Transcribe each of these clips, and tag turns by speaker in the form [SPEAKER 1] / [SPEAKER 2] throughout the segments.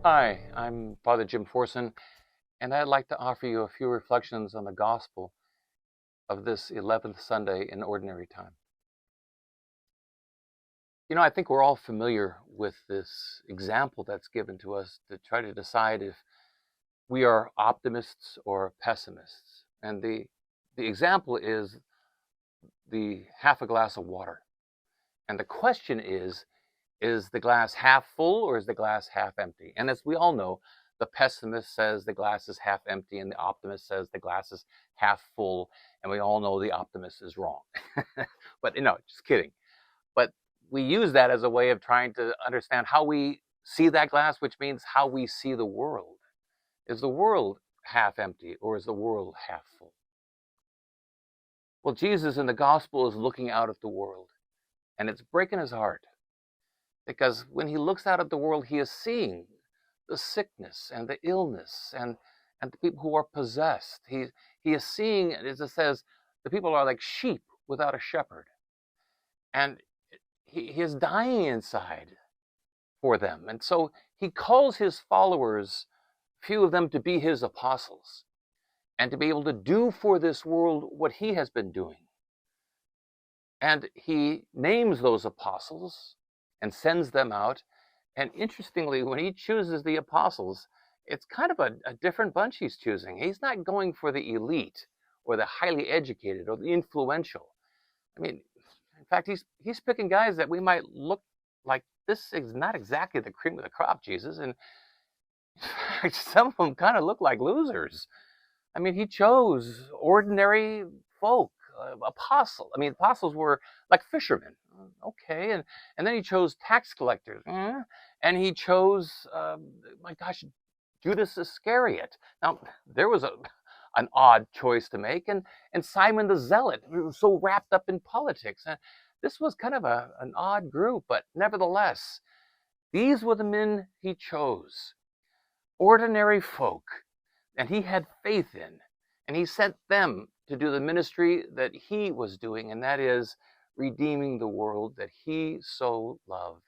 [SPEAKER 1] Hi, I'm Father Jim Forson, and I'd like to offer you a few reflections on the gospel of this 11th Sunday in Ordinary Time. I think we're all familiar with this example that's given to us to try to decide if we are optimists or pessimists. And the example is the half a glass of water. And the question is the glass half full or is the glass half empty? And as we all know, the pessimist says the glass is half empty and the optimist says the glass is half full. And we all know the optimist is wrong. But just kidding. But we use that as a way of trying to understand how we see that glass, which means how we see the world. Is the world half empty or is the world half full? Well, Jesus in the gospel is looking out at the world, and it's breaking his heart. Because when he looks out at the world, he is seeing the sickness and the illness and the people who are possessed. He is seeing, as it says, the people are like sheep without a shepherd. And he is dying inside for them. And so he calls his followers, few of them, to be his apostles and to be able to do for this world what he has been doing. And he names those apostles and sends them out. And interestingly, when he chooses the apostles, it's kind of a different bunch he's choosing. He's not going for the elite or the highly educated or the influential. I mean, in fact, he's picking guys that we might look like this is not exactly the cream of the crop, Jesus. And in fact, some of them kind of look like losers. I mean, he chose ordinary folk, apostles were like fishermen. Okay, and then he chose tax collectors, and he chose, my gosh, Judas Iscariot. Now there was an odd choice to make, and Simon the Zealot, who was so wrapped up in politics. And this was kind of an odd group, but nevertheless, these were the men he chose, ordinary folk, and he had faith in, and he sent them to do the ministry that he was doing, and that is redeeming the world that he so loved.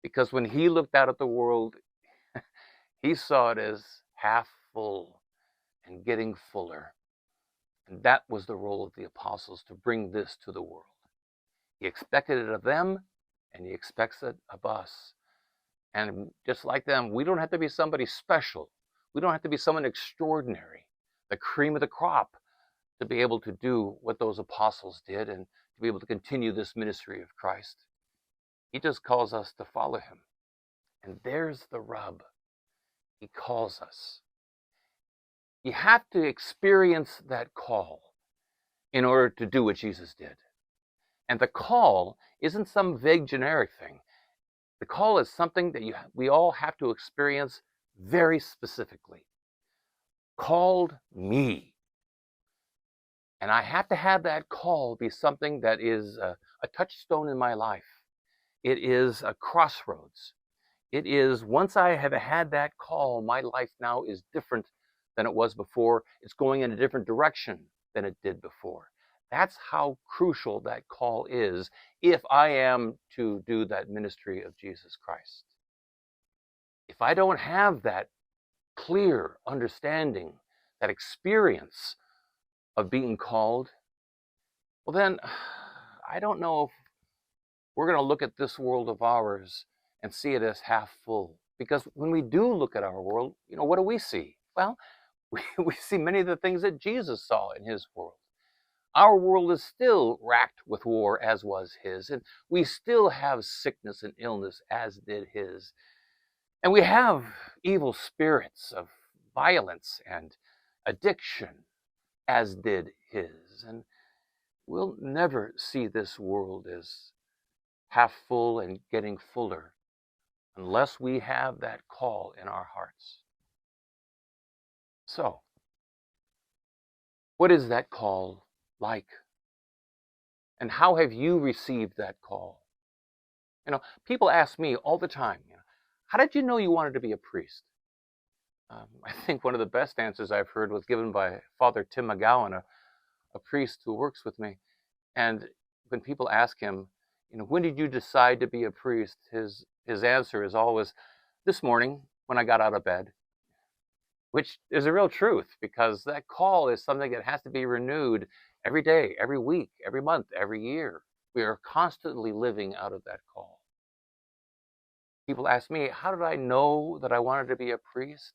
[SPEAKER 1] Because when he looked out at the world, he saw it as half full and getting fuller. And that was the role of the apostles, to bring this to the world. He expected it of them, and he expects it of us. And just like them, we don't have to be somebody special. We don't have to be someone extraordinary, the cream of the crop, to be able to do what those apostles did and to be able to continue this ministry of Christ. He just calls us to follow him. And there's the rub. He calls us. You have to experience that call in order to do what Jesus did. And the call isn't some vague generic thing. The call is something that we all have to experience very specifically. Called me. And I have to have that call be something that is a touchstone in my life. It is a crossroads. It is, once I have had that call, my life now is different than it was before. It's going in a different direction than it did before. That's how crucial that call is if I am to do that ministry of Jesus Christ. If I don't have that clear understanding, that experience of being called, well then, I don't know if we're going to look at this world of ours and see it as half full. Because when we do look at our world, what do we see? Well, we see many of the things that Jesus saw in his world. Our world is still racked with war, as was his, and we still have sickness and illness, as did his. And we have evil spirits of violence and addiction, as did his. And we'll never see this world as half full and getting fuller unless we have that call in our hearts. So, what is that call like? And how have you received that call? People ask me all the time, how did you know you wanted to be a priest? I think one of the best answers I've heard was given by Father Tim McGowan, a priest who works with me. And when people ask him, when did you decide to be a priest? His answer is always, this morning, when I got out of bed, which is a real truth because that call is something that has to be renewed every day, every week, every month, every year. We are constantly living out of that call. People ask me, how did I know that I wanted to be a priest?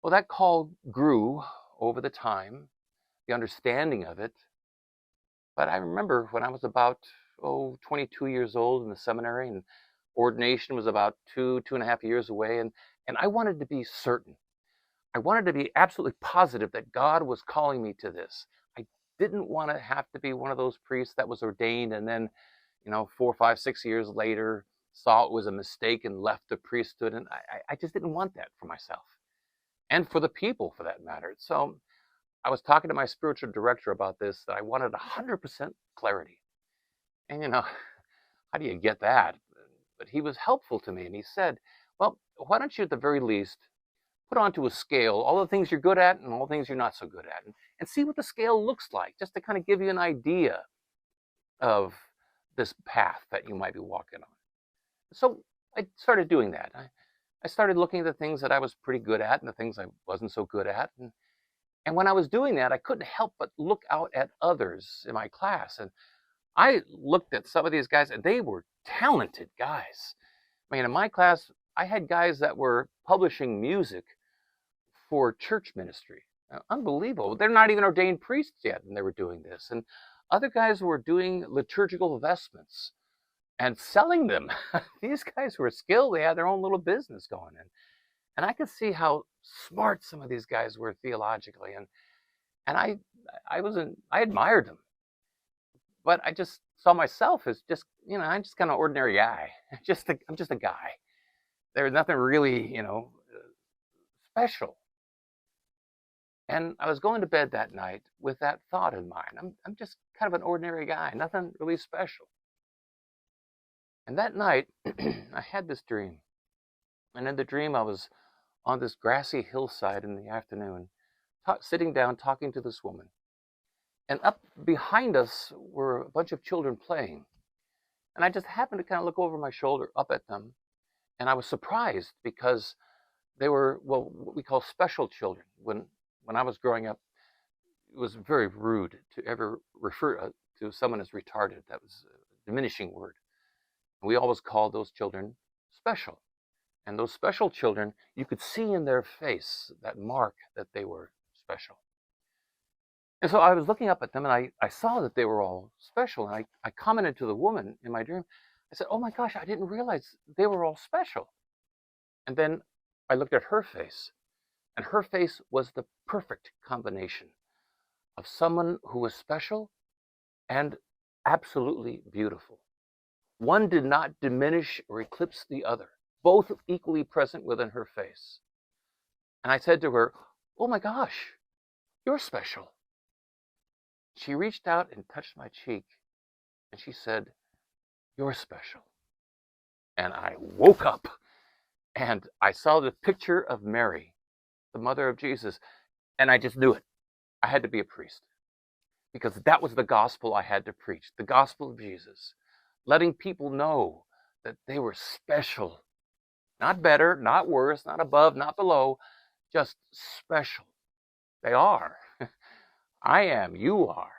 [SPEAKER 1] Well, that call grew over the time, the understanding of it. But I remember when I was about, 22 years old in the seminary, and ordination was about 2.5 years away, and I wanted to be certain. I wanted to be absolutely positive that God was calling me to this. I didn't want to have to be one of those priests that was ordained and then, 4, 5, 6 years later saw it was a mistake and left the priesthood. And I just didn't want that for myself and for the people for that matter. So I was talking to my spiritual director about this, that I wanted 100% clarity. And how do you get that? But he was helpful to me and he said, well, why don't you at the very least put onto a scale all the things you're good at and all the things you're not so good at, and see what the scale looks like, just to kind of give you an idea of this path that you might be walking on. So I started doing that. I started looking at the things that I was pretty good at and the things I wasn't so good at. And when I was doing that, I couldn't help but look out at others in my class. And I looked at some of these guys, and they were talented guys. I mean, in my class, I had guys that were publishing music for church ministry. Unbelievable. They're not even ordained priests yet, and they were doing this. And other guys were doing liturgical vestments and selling them. These guys were skilled. They had their own little business going in. And I could see how smart some of these guys were theologically. And I admired them. But I just saw myself as just, I'm just kind of ordinary guy. I'm just a guy. There was nothing really, special. And I was going to bed that night with that thought in mind. I'm just kind of an ordinary guy, nothing really special. And that night, I had this dream. And in the dream, I was on this grassy hillside in the afternoon, sitting down talking to this woman. And up behind us were a bunch of children playing. And I just happened to kind of look over my shoulder up at them. And I was surprised because they were, well, what we call special children. When I was growing up, it was very rude to ever refer to someone as retarded. That was a diminishing word. We always called those children special. And those special children, you could see in their face that mark that they were special. And so I was looking up at them, and I saw that they were all special. And I commented to the woman in my dream. I said, oh my gosh, I didn't realize they were all special. And then I looked at her face, and her face was the perfect combination of someone who was special and absolutely beautiful. One did not diminish or eclipse the other, both equally present within her face. And I said to her, oh my gosh, you're special. She reached out and touched my cheek, and she said, you're special. And I woke up, and I saw the picture of Mary, the mother of Jesus, and I just knew it. I had to be a priest, because that was the gospel I had to preach, the gospel of Jesus, letting people know that they were special, not better, not worse, not above, not below, just special. They are. I am, you are.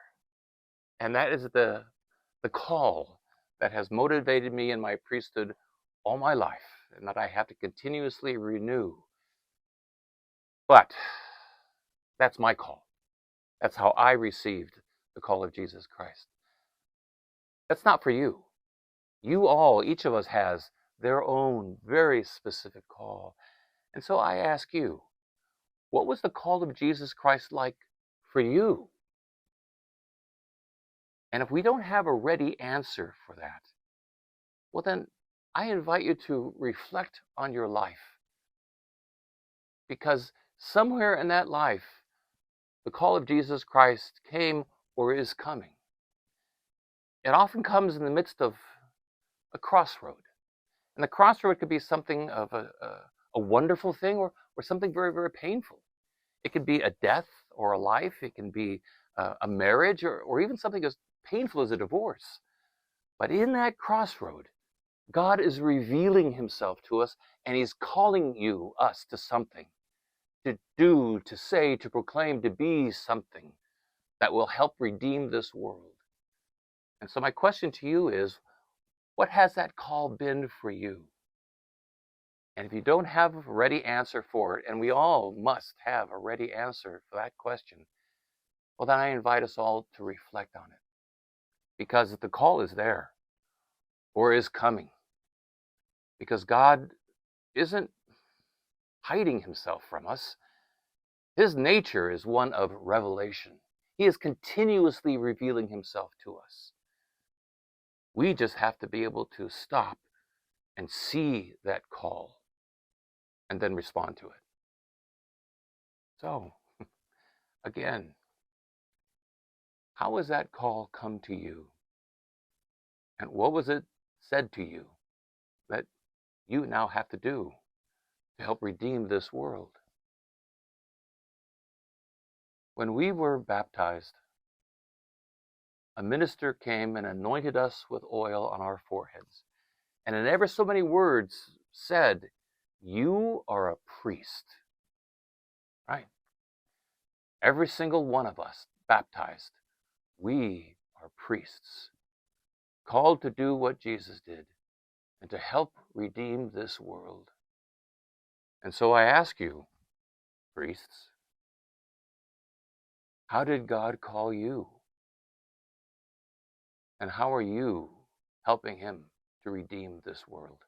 [SPEAKER 1] And that is the call that has motivated me in my priesthood all my life, and that I have to continuously renew. But that's my call. That's how I received the call of Jesus Christ. That's not for you. You all, each of us has their own very specific call. And so I ask you, what was the call of Jesus Christ like for you? And if we don't have a ready answer for that, well then I invite you to reflect on your life. Because somewhere in that life, the call of Jesus Christ came or is coming. It often comes in the midst of a crossroad. And the crossroad could be something of a wonderful thing or something very, very painful. It could be a death or a life. It can be a marriage or even something as painful as a divorce. But in that crossroad, God is revealing himself to us, and he's calling us to something, to do, to say, to proclaim, to be something that will help redeem this world. And so my question to you is, what has that call been for you? And if you don't have a ready answer for it, and we all must have a ready answer for that question, well, then I invite us all to reflect on it. Because the call is there, or is coming. Because God isn't hiding himself from us. His nature is one of revelation. He is continuously revealing himself to us. We just have to be able to stop and see that call and then respond to it. So, again, how has that call come to you? And what was it said to you that you now have to do to help redeem this world? When we were baptized, a minister came and anointed us with oil on our foreheads, and in ever so many words said, "You are a priest." Right? Every single one of us baptized, we are priests, called to do what Jesus did and to help redeem this world. And so I ask you, priests, how did God call you? And how are you helping him to redeem this world?